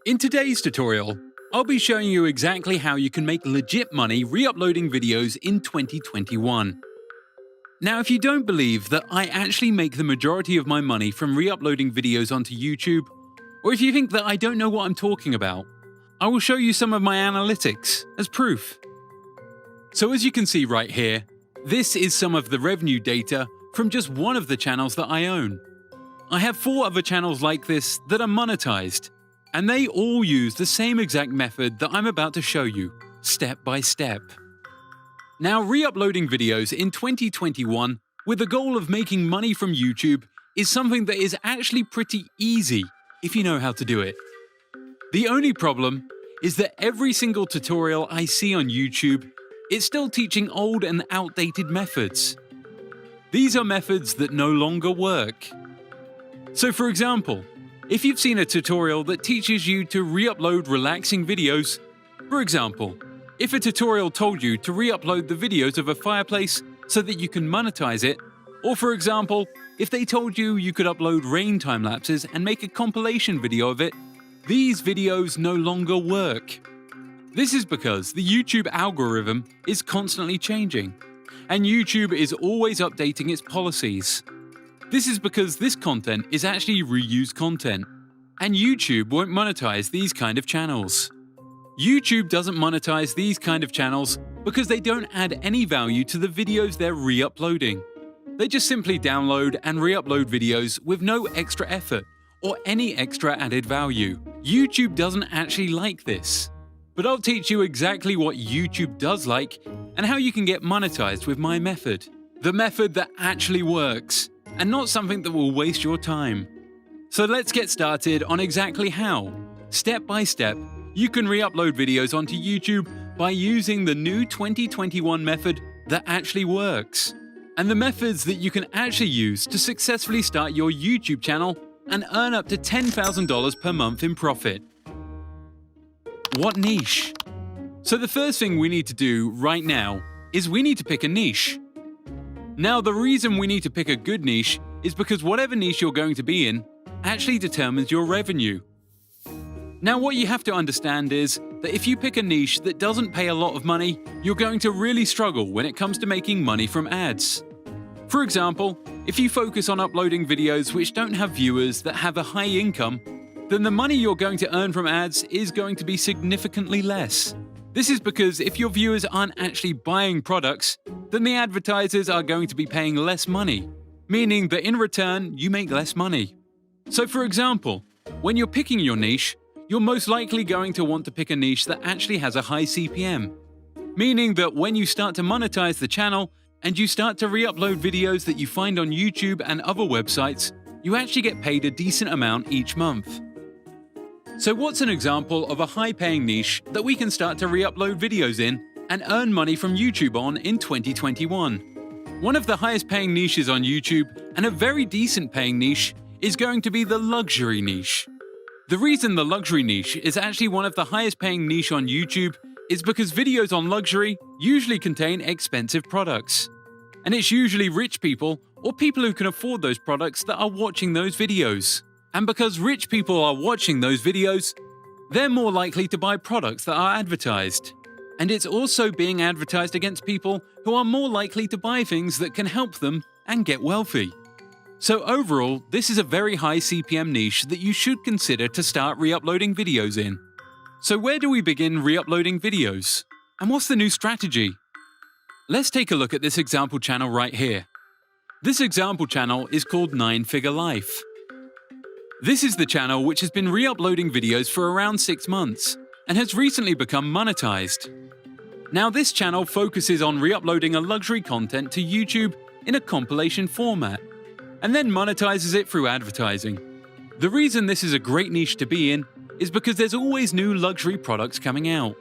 In today's tutorial, I'll be showing you exactly how you can make legit money re-uploading videos in 2021. Now, if you don't believe that I actually make the majority of my money from re-uploading videos onto YouTube, or if you think that I don't know what I'm talking about, I will show you some of my analytics as proof. So as you can see right here, this is some of the revenue data from just one of the channels that I own. I have 4 other channels like this that are monetized, and they all use the same exact method that I'm about to show you, step by step. Now, re-uploading videos in 2021 with the goal of making money from YouTube is something that is actually pretty easy if you know how to do it. The only problem is that every single tutorial I see on YouTube is still teaching old and outdated methods. These are methods that no longer work. So for example, if you've seen a tutorial that teaches you to re-upload relaxing videos, for example, if a tutorial told you to re-upload the videos of a fireplace so that you can monetize it, or for example, if they told you you could upload rain time lapses and make a compilation video of it, these videos no longer work. This is because the YouTube algorithm is constantly changing, and YouTube is always updating its policies. This is because this content is actually reused content, and YouTube won't monetize these kind of channels. YouTube doesn't monetize these kind of channels because they don't add any value to the videos they're re-uploading. They just simply download and re-upload videos with no extra effort or any extra added value. YouTube doesn't actually like this. But I'll teach you exactly what YouTube does like and how you can get monetized with my method. The method that actually works, and not something that will waste your time. So let's get started on exactly how, step by step, you can re-upload videos onto YouTube by using the new 2021 method that actually works, and the methods that you can actually use to successfully start your YouTube channel and earn up to $10,000 per month in profit. What niche? So the first thing we need to do right now is we need to pick a niche. Now, the reason we need to pick a good niche is because whatever niche you're going to be in actually determines your revenue. Now, what you have to understand is that if you pick a niche that doesn't pay a lot of money, you're going to really struggle when it comes to making money from ads. For example, if you focus on uploading videos which don't have viewers that have a high income, then the money you're going to earn from ads is going to be significantly less. This is because if your viewers aren't actually buying products, then the advertisers are going to be paying less money, meaning that in return, you make less money. So for example, when you're picking your niche, you're most likely going to want to pick a niche that actually has a high CPM, meaning that when you start to monetize the channel and you start to re-upload videos that you find on YouTube and other websites, you actually get paid a decent amount each month. So what's an example of a high-paying niche that we can start to re-upload videos in and earn money from YouTube on in 2021? One of the highest-paying niches on YouTube, and a very decent-paying niche, is going to be the luxury niche. The reason the luxury niche is actually one of the highest-paying niche on YouTube is because videos on luxury usually contain expensive products. And it's usually rich people or people who can afford those products that are watching those videos. And because rich people are watching those videos, they're more likely to buy products that are advertised. And it's also being advertised against people who are more likely to buy things that can help them and get wealthy. So overall, this is a very high CPM niche that you should consider to start re-uploading videos in. So where do we begin re-uploading videos? And what's the new strategy? Let's take a look at this example channel right here. This example channel is called 9 Figure Life. This is the channel which has been re-uploading videos for around 6 months and has recently become monetized. Now, this channel focuses on re-uploading a luxury content to YouTube in a compilation format and then monetizes it through advertising. The reason this is a great niche to be in is because there's always new luxury products coming out.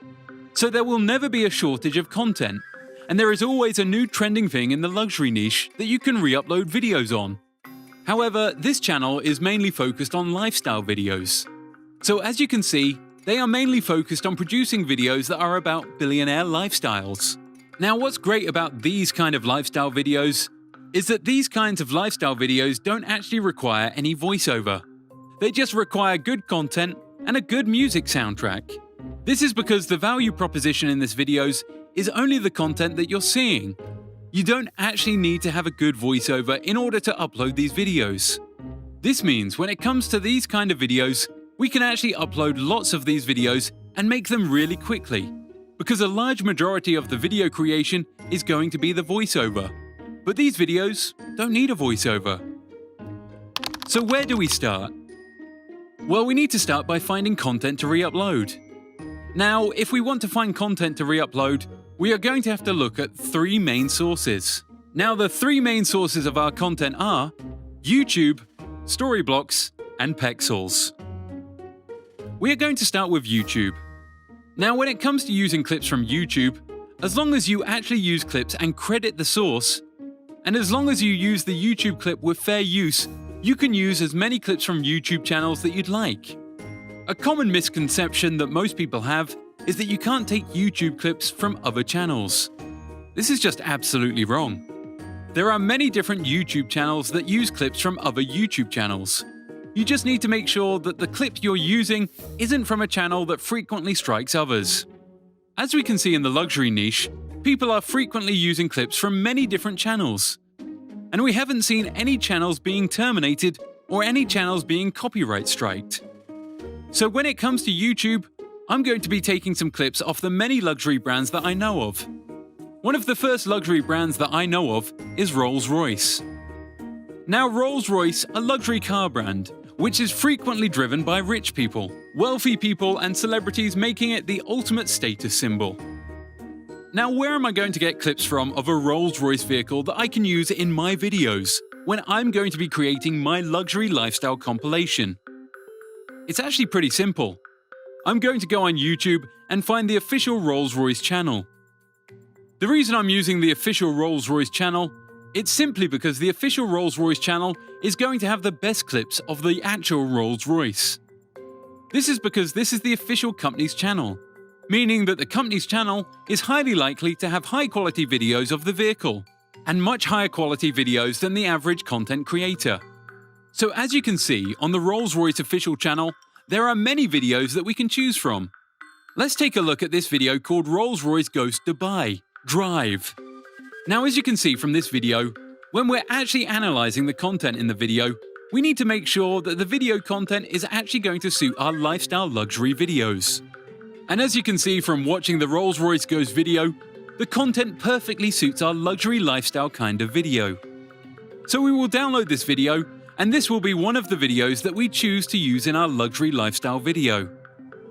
So there will never be a shortage of content, and there is always a new trending thing in the luxury niche that you can re-upload videos on. However, this channel is mainly focused on lifestyle videos. So as you can see, they are mainly focused on producing videos that are about billionaire lifestyles. Now, what's great about these kind of lifestyle videos is that these kinds of lifestyle videos don't actually require any voiceover. They just require good content and a good music soundtrack. This is because the value proposition in this videos is only the content that you're seeing. You don't actually need to have a good voiceover in order to upload these videos. This means when it comes to these kind of videos, we can actually upload lots of these videos and make them really quickly, because a large majority of the video creation is going to be the voiceover. But these videos don't need a voiceover. So where do we start? Well, we need to start by finding content to re-upload. Now, if we want to find content to re-upload, we are going to have to look at three main sources. Now, the three main sources of our content are YouTube, Storyblocks, and Pexels. We are going to start with YouTube. Now, when it comes to using clips from YouTube, as long as you actually use clips and credit the source, and as long as you use the YouTube clip with fair use, you can use as many clips from YouTube channels that you'd like. A common misconception that most people have is that you can't take YouTube clips from other channels. This is just absolutely wrong. There are many different YouTube channels that use clips from other YouTube channels. You just need to make sure that the clip you're using isn't from a channel that frequently strikes others. As we can see in the luxury niche, people are frequently using clips from many different channels. And we haven't seen any channels being terminated or any channels being copyright striked. So when it comes to YouTube, I'm going to be taking some clips off the many luxury brands that I know of. One of the first luxury brands that I know of is Rolls-Royce. Now, Rolls-Royce, a luxury car brand, which is frequently driven by rich people, wealthy people, and celebrities, making it the ultimate status symbol. Now, where am I going to get clips from of a Rolls-Royce vehicle that I can use in my videos when I'm going to be creating my luxury lifestyle compilation? It's actually pretty simple. I'm going to go on YouTube and find the official Rolls-Royce channel. The reason I'm using the official Rolls-Royce channel, it's simply because the official Rolls-Royce channel is going to have the best clips of the actual Rolls-Royce. This is because this is the official company's channel, meaning that the company's channel is highly likely to have high-quality videos of the vehicle, and much higher quality videos than the average content creator. So as you can see on the Rolls-Royce official channel, there are many videos that we can choose from. Let's take a look at this video called Rolls-Royce Goes Dubai Drive. Now, as you can see from this video, when we're actually analyzing the content in the video, we need to make sure that the video content is actually going to suit our lifestyle luxury videos. And as you can see from watching the Rolls-Royce Goes video, the content perfectly suits our luxury lifestyle kind of video. So we will download this video, and this will be one of the videos that we choose to use in our luxury lifestyle video.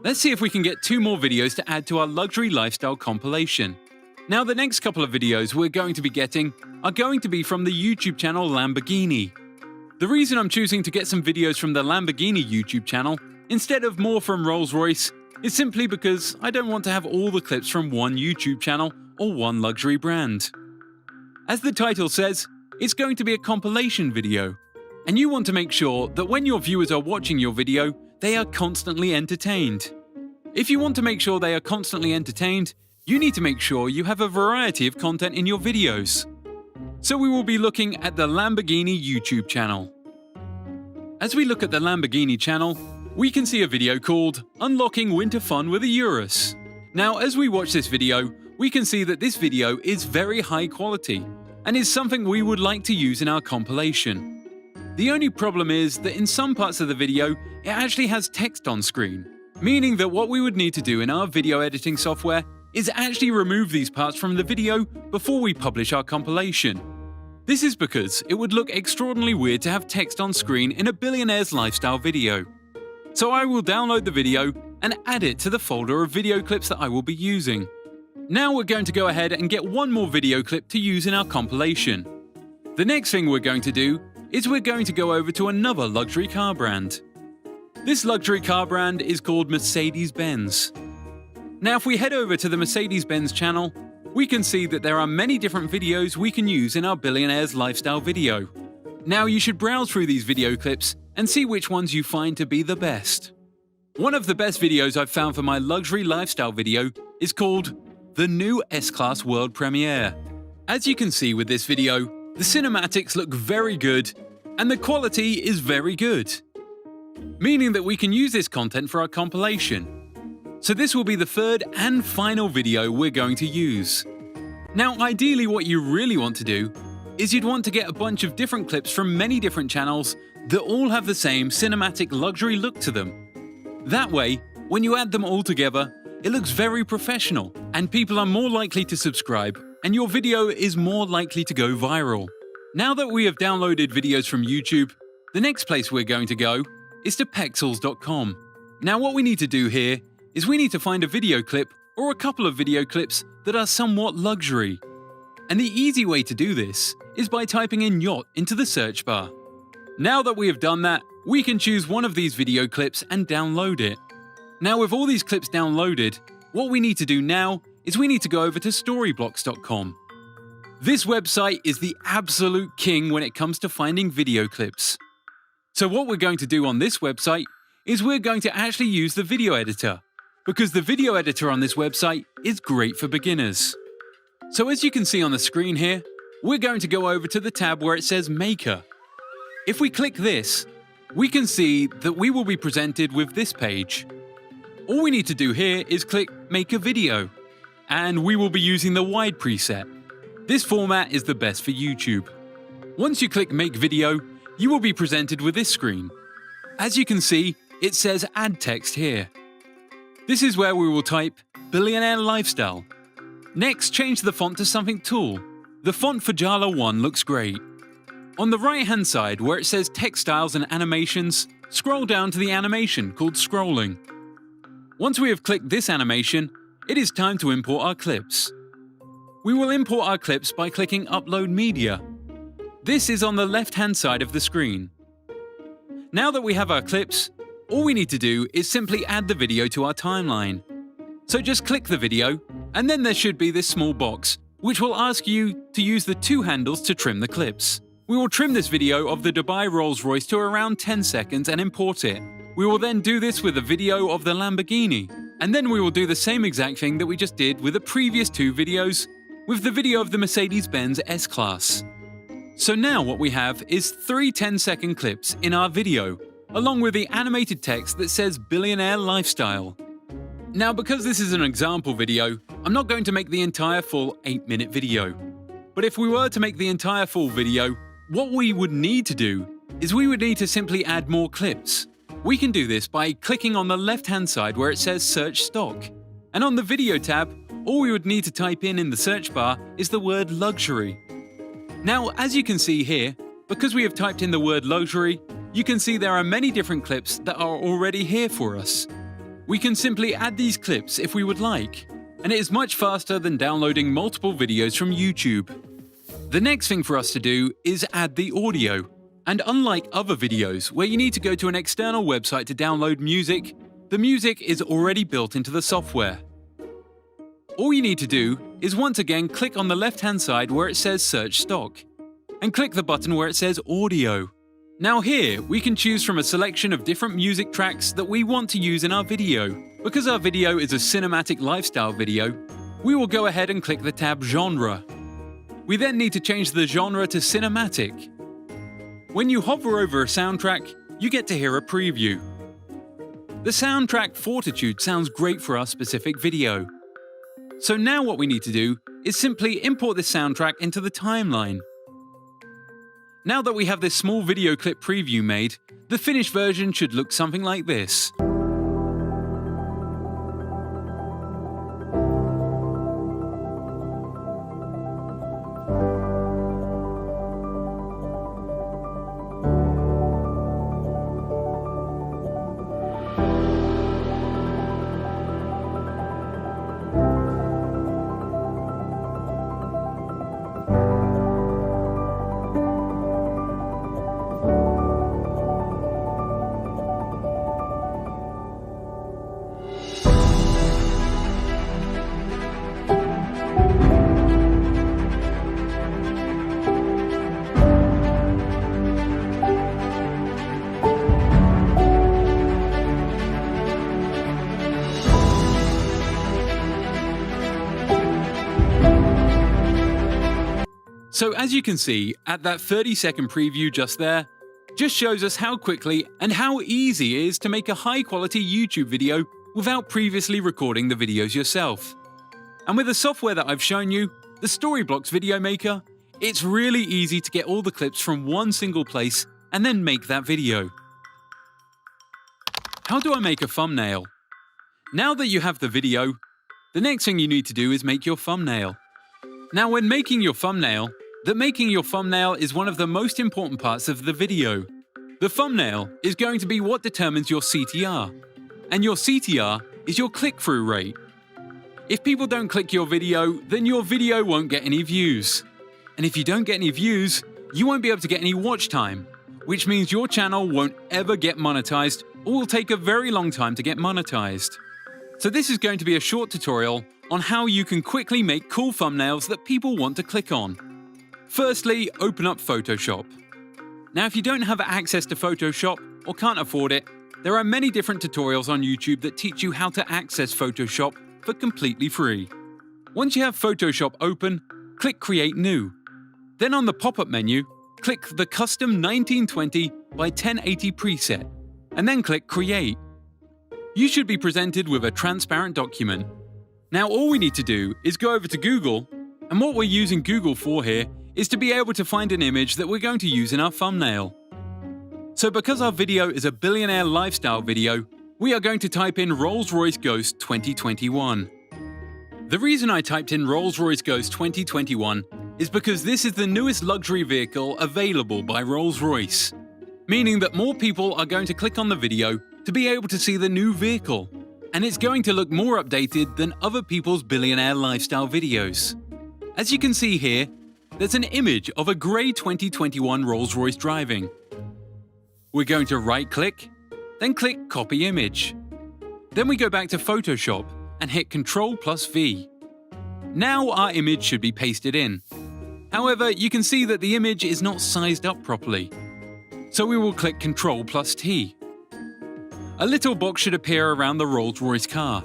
Let's see if we can get 2 more videos to add to our luxury lifestyle compilation. Now, the next couple of videos we're going to be getting are going to be from the YouTube channel Lamborghini. The reason I'm choosing to get some videos from the Lamborghini YouTube channel instead of more from Rolls-Royce is simply because I don't want to have all the clips from one YouTube channel or one luxury brand. As the title says, it's going to be a compilation video, and you want to make sure that when your viewers are watching your video, they are constantly entertained. If you want to make sure they are constantly entertained, you need to make sure you have a variety of content in your videos. So we will be looking at the Lamborghini YouTube channel. As we look at the Lamborghini channel, we can see a video called Unlocking Winter Fun with a Urus. Now, as we watch this video, we can see that this video is very high quality and is something we would like to use in our compilation. The only problem is that in some parts of the video, it actually has text on screen, meaning that what we would need to do in our video editing software is actually remove these parts from the video before we publish our compilation. This is because it would look extraordinarily weird to have text on screen in a billionaire's lifestyle video. So I will download the video and add it to the folder of video clips that I will be using. Now we're going to go ahead and get one more video clip to use in our compilation. The next thing we're going to do is we're going to go over to another luxury car brand. This luxury car brand is called Mercedes-Benz. Now, if we head over to the Mercedes-Benz channel, we can see that there are many different videos we can use in our billionaire's lifestyle video. Now, you should browse through these video clips and see which ones you find to be the best. One of the best videos I've found for my luxury lifestyle video is called The New S-Class World Premiere. As you can see with this video, the cinematics look very good and the quality is very good. meaning that we can use this content for our compilation. So this will be the third and final video we're going to use. Now, ideally what you really want to do is you'd want to get a bunch of different clips from many different channels that all have the same cinematic luxury look to them. That way, when you add them all together, it looks very professional and people are more likely to subscribe and your video is more likely to go viral. Now that we have downloaded videos from YouTube, the next place we're going to go is to pexels.com. Now what we need to do here is we need to find a video clip or a couple of video clips that are somewhat luxury. And the easy way to do this is by typing in yacht into the search bar. Now that we have done that, we can choose one of these video clips and download it. Now with all these clips downloaded, what we need to do now is we need to go over to storyblocks.com. This website is the absolute king when it comes to finding video clips. So what we're going to do on this website is we're going to actually use the video editor, because the video editor on this website is great for beginners. So as you can see on the screen here, we're going to go over to the tab where it says Maker. If we click this, we can see that we will be presented with this page. All we need to do here is click Make a Video, and we will be using the wide preset. This format is the best for YouTube. Once you click Make Video, you will be presented with this screen. As you can see, it says Add Text here. This is where we will type Billionaire Lifestyle. Next, change the font to something tall. The font for Jala 1 looks great. On the right-hand side, where it says Textiles and Animations, scroll down to the animation called Scrolling. Once we have clicked this animation, it is time to import our clips. We will import our clips by clicking Upload Media. This is on the left-hand side of the screen. Now that we have our clips, all we need to do is simply add the video to our timeline. So just click the video, and then there should be this small box, which will ask you to use the two handles to trim the clips. We will trim this video of the Dubai Rolls-Royce to around 10 seconds and import it. We will then do this with a video of the Lamborghini, and then we will do the same exact thing that we just did with the previous two videos, with the video of the Mercedes-Benz S-Class. So now what we have is 3 10-second clips in our video, along with the animated text that says Billionaire Lifestyle. Now because this is an example video, I'm not going to make the entire full 8-minute video. But if we were to make the entire full video, what we would need to do is we would need to simply add more clips. We can do this by clicking on the left-hand side where it says Search Stock. And on the Video tab, all we would need to type in the search bar is the word Luxury. Now, as you can see here, because we have typed in the word Luxury, you can see there are many different clips that are already here for us. We can simply add these clips if we would like, and it is much faster than downloading multiple videos from YouTube. The next thing for us to do is add the audio. And unlike other videos where you need to go to an external website to download music, the music is already built into the software. All you need to do is once again click on the left-hand side where it says Search Stock, and click the button where it says Audio. Now here, we can choose from a selection of different music tracks that we want to use in our video. Because our video is a cinematic lifestyle video, we will go ahead and click the tab Genre. We then need to change the genre to Cinematic. When you hover over a soundtrack, you get to hear a preview. The soundtrack Fortitude sounds great for our specific video. So now what we need to do is simply import this soundtrack into the timeline. Now that we have this small video clip preview made, the finished version should look something like this. So as you can see, at that 30-second preview just there, just shows us how quickly and how easy it is to make a high-quality YouTube video without previously recording the videos yourself. And with the software that I've shown you, the Storyblocks Video Maker, it's really easy to get all the clips from one single place and then make that video. How do I make a thumbnail? Now that you have the video, the next thing you need to do is make your thumbnail. Now when making your thumbnail, making your thumbnail is one of the most important parts of the video. The thumbnail is going to be what determines your CTR, and your CTR is your click-through rate. If people don't click your video, then your video won't get any views. And if you don't get any views, you won't be able to get any watch time, which means your channel won't ever get monetized or will take a very long time to get monetized. So this is going to be a short tutorial on how you can quickly make cool thumbnails that people want to click on. Firstly, open up Photoshop. Now if you don't have access to Photoshop or can't afford it, there are many different tutorials on YouTube that teach you how to access Photoshop for completely free. Once you have Photoshop open, click Create New. Then on the pop-up menu, click the Custom 1920 by 1080 preset, and then click Create. You should be presented with a transparent document. Now all we need to do is go over to Google, and what we're using Google for here is to be able to find an image that we're going to use in our thumbnail. So because our video is a billionaire lifestyle video, we are going to type in Rolls-Royce Ghost 2021. The reason I typed in Rolls-Royce Ghost 2021 is because this is the newest luxury vehicle available by Rolls-Royce, meaning that more people are going to click on the video to be able to see the new vehicle, and it's going to look more updated than other people's billionaire lifestyle videos. As you can see here, there's an image of a grey 2021 Rolls-Royce driving. We're going to right-click, then click Copy Image. Then we go back to Photoshop and hit Ctrl+V. Now our image should be pasted in. However, you can see that the image is not sized up properly. So we will click Ctrl+T. A little box should appear around the Rolls-Royce car.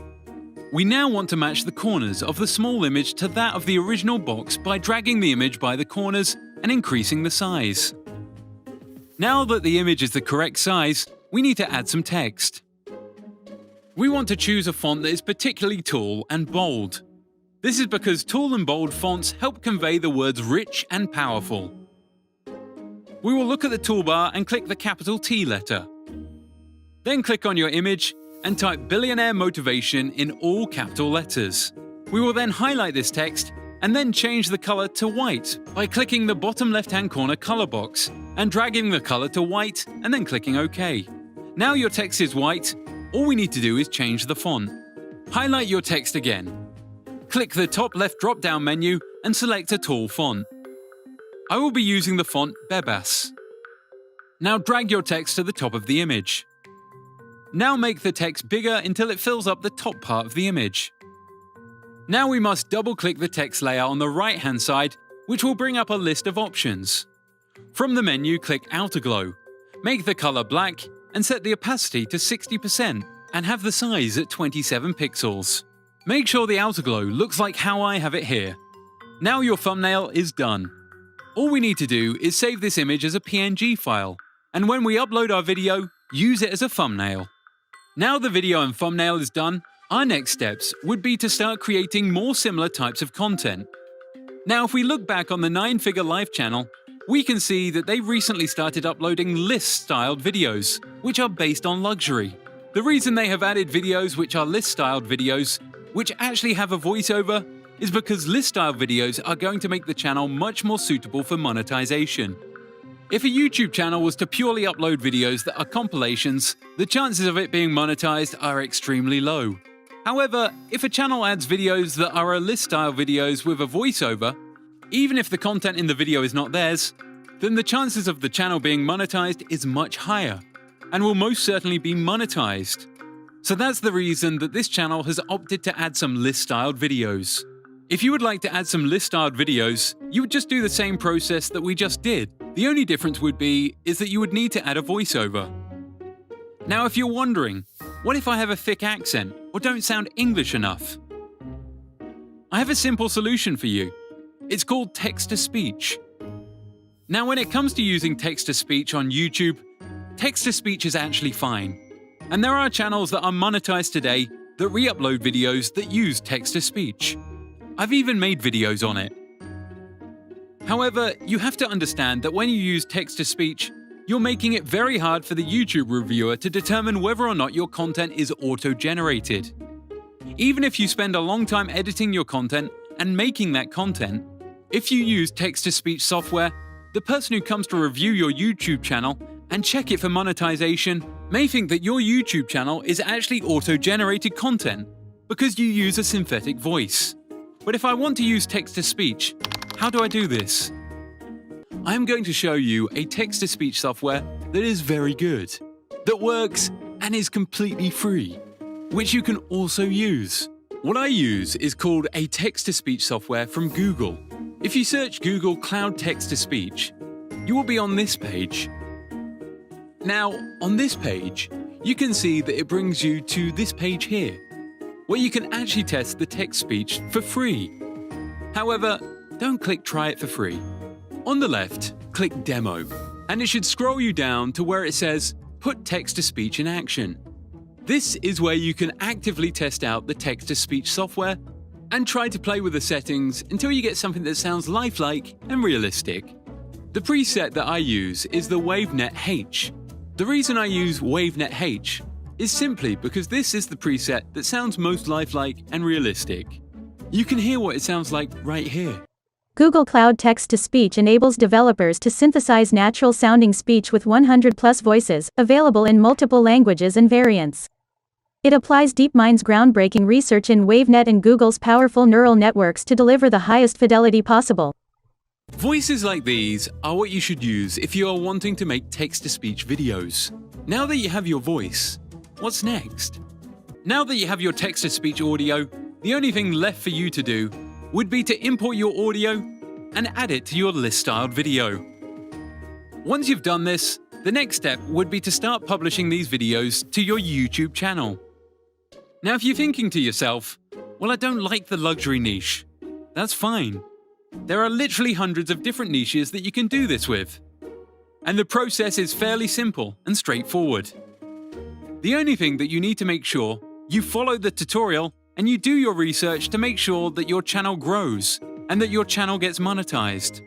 We now want to match the corners of the small image to that of the original box by dragging the image by the corners and increasing the size. Now that the image is the correct size, we need to add some text. We want to choose a font that is particularly tall and bold. This is because tall and bold fonts help convey the words rich and powerful. We will look at the toolbar and click the capital T letter. Then click on your image and type Billionaire Motivation in all capital letters. We will then highlight this text and then change the color to white by clicking the bottom left-hand corner color box and dragging the color to white and then clicking OK. Now your text is white, all we need to do is change the font. Highlight your text again. Click the top left drop-down menu and select a tall font. I will be using the font Bebas. Now drag your text to the top of the image. Now make the text bigger until it fills up the top part of the image. Now we must double-click the text layer on the right-hand side, which will bring up a list of options. From the menu, click Outer Glow. Make the color black and set the opacity to 60% and have the size at 27 pixels. Make sure the outer glow looks like how I have it here. Now your thumbnail is done. All we need to do is save this image as a PNG file, and when we upload our video, use it as a thumbnail. Now the video and thumbnail is done, our next steps would be to start creating more similar types of content. Now if we look back on the 9-Figure Life channel, we can see that they recently started uploading list-styled videos, which are based on luxury. The reason they have added videos which are list-styled videos, which actually have a voiceover, is because list-style videos are going to make the channel much more suitable for monetization. If a YouTube channel was to purely upload videos that are compilations, the chances of it being monetized are extremely low. However, if a channel adds videos that are a list-style videos with a voiceover, even if the content in the video is not theirs, then the chances of the channel being monetized is much higher, and will most certainly be monetized. So that's the reason that this channel has opted to add some list-styled videos. If you would like to add some list-styled videos, you would just do the same process that we just did. The only difference would be is that you would need to add a voiceover. Now if you're wondering, what if I have a thick accent or don't sound English enough? I have a simple solution for you. It's called text-to-speech. Now, when it comes to using text-to-speech on YouTube, text-to-speech is actually fine. And there are channels that are monetized today that re-upload videos that use text-to-speech. I've even made videos on it. However, you have to understand that when you use text-to-speech, you're making it very hard for the YouTube reviewer to determine whether or not your content is auto-generated. Even if you spend a long time editing your content and making that content, if you use text-to-speech software, the person who comes to review your YouTube channel and check it for monetization may think that your YouTube channel is actually auto-generated content because you use a synthetic voice. But if I want to use text-to-speech, how do I do this? I am going to show you a text-to-speech software that is very good, that works and is completely free, which you can also use. What I use is called a text-to-speech software from Google. If you search Google Cloud Text-to-Speech, you will be on this page. Now, on this page, you can see that it brings you to this page here, where you can actually test the text-speech for free. However, don't click Try it for free. On the left, click Demo, and it should scroll you down to where it says Put text-to-speech in action. This is where you can actively test out the text-to-speech software and try to play with the settings until you get something that sounds lifelike and realistic. The preset that I use is the WaveNet H. The reason I use WaveNet H is simply because this is the preset that sounds most lifelike and realistic. You can hear what it sounds like right here. Google Cloud Text-to-Speech enables developers to synthesize natural-sounding speech with 100+ voices, available in multiple languages and variants. It applies DeepMind's groundbreaking research in WaveNet and Google's powerful neural networks to deliver the highest fidelity possible. Voices like these are what you should use if you are wanting to make text-to-speech videos. Now that you have your voice, what's next? Now that you have your text-to-speech audio, the only thing left for you to do would be to import your audio and add it to your list-styled video. Once you've done this, the next step would be to start publishing these videos to your YouTube channel. Now, if you're thinking to yourself, well, I don't like the luxury niche, that's fine. There are literally hundreds of different niches that you can do this with. And the process is fairly simple and straightforward. The only thing that you need to make sure you follow the tutorial and you do your research to make sure that your channel grows and that your channel gets monetized.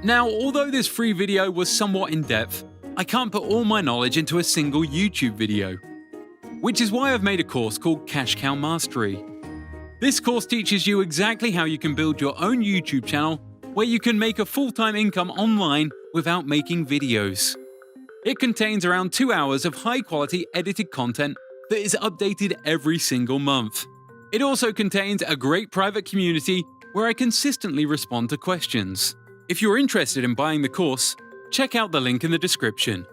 Now, although this free video was somewhat in-depth, I can't put all my knowledge into a single YouTube video, which is why I've made a course called Cash Cow Mastery. This course teaches you exactly how you can build your own YouTube channel where you can make a full-time income online without making videos. It contains around 2 hours of high-quality edited content that is updated every single month. It also contains a great private community where I consistently respond to questions. If you're interested in buying the course, check out the link in the description.